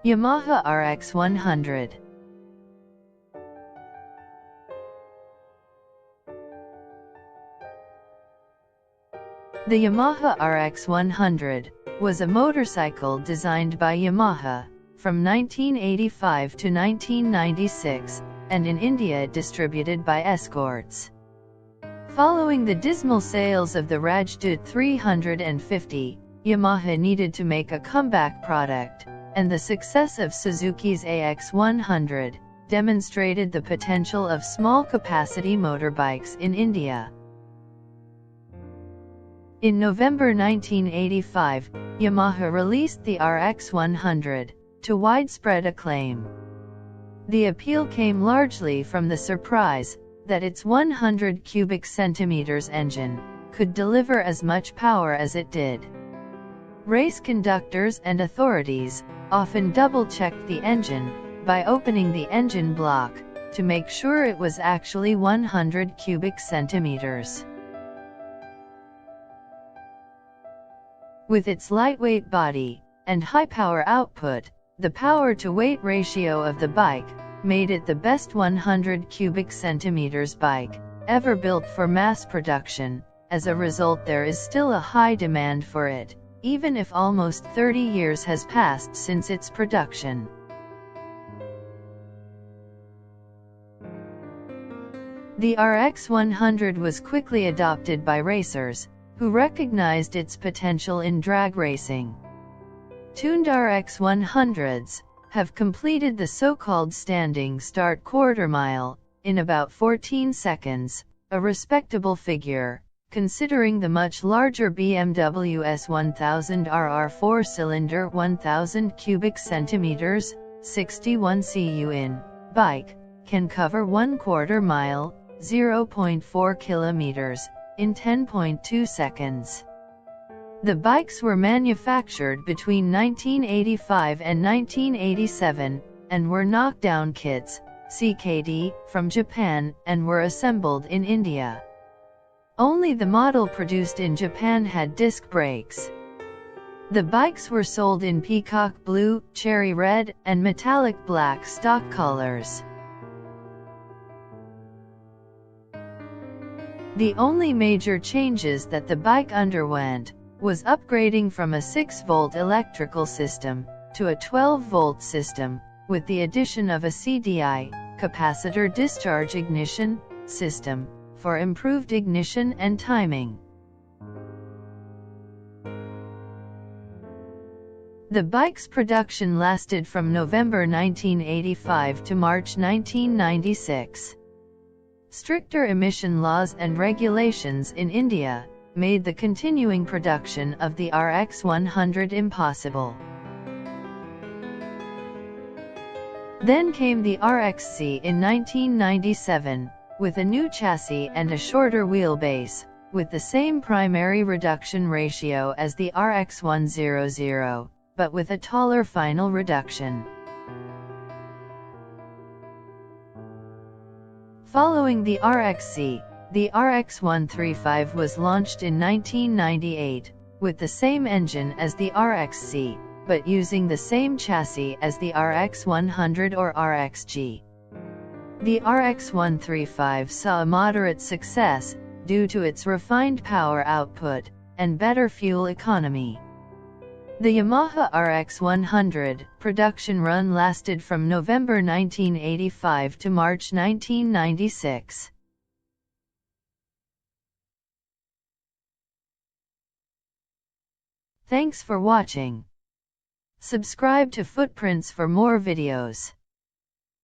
Yamaha RX100. The Yamaha RX100 was a motorcycle designed by Yamaha from 1985 to 1996, and in India distributed by Escorts. Following the dismal sales of the Rajdoot 350, Yamaha needed to make a comeback product, and the success of Suzuki's RX100 demonstrated the potential of small-capacity motorbikes in India. In November 1985, Yamaha released the RX100 to widespread acclaim. The appeal came largely from the surprise that its 100 cubic centimeters engine could deliver as much power as it did. Race conductors and authorities often double-checked the engine by opening the engine block to make sure it was actually 100 cubic centimeters. With its lightweight body and high power output, the power-to-weight ratio of the bike made it the best 100 cubic centimeters bike ever built for mass production. As a result, there is still a high demand for it, even if almost 30 years has passed since its production. The RX100 was quickly adopted by racers, who recognized its potential in drag racing. Tuned RX100s have completed the so-called standing start quarter mile in about 14 seconds, a respectable figure, considering the much larger BMW S1000 RR 4-cylinder 1000 cubic centimeters, 61 cu in, bike, can cover 1/4 mile, 0.4 kilometers, in 10.2 seconds. The bikes were manufactured between 1985 and 1987, and were knockdown kits, CKD, from Japan, and were assembled in India. Only the model produced in Japan had disc brakes. The bikes were sold in peacock blue, cherry red, and metallic black stock colors. The only major changes that the bike underwent was upgrading from a 6-volt electrical system to a 12-volt system, with the addition of a CDI, capacitor discharge ignition, system, for improved ignition and timing. The bike's production lasted from November 1985 to March 1996. Stricter emission laws and regulations in India made the continuing production of the RX100 impossible. Then came the RXC in 1997, with a new chassis and a shorter wheelbase, with the same primary reduction ratio as the RX100, but with a taller final reduction. Following the RXC, the RX135 was launched in 1998, with the same engine as the RXC, but using the same chassis as the RX100 or RXG. The RX135 saw a moderate success, due to its refined power output, and better fuel economy. The Yamaha RX100 production run lasted from November 1985 to March 1996. Thanks for watching. Subscribe to Footprints for more videos.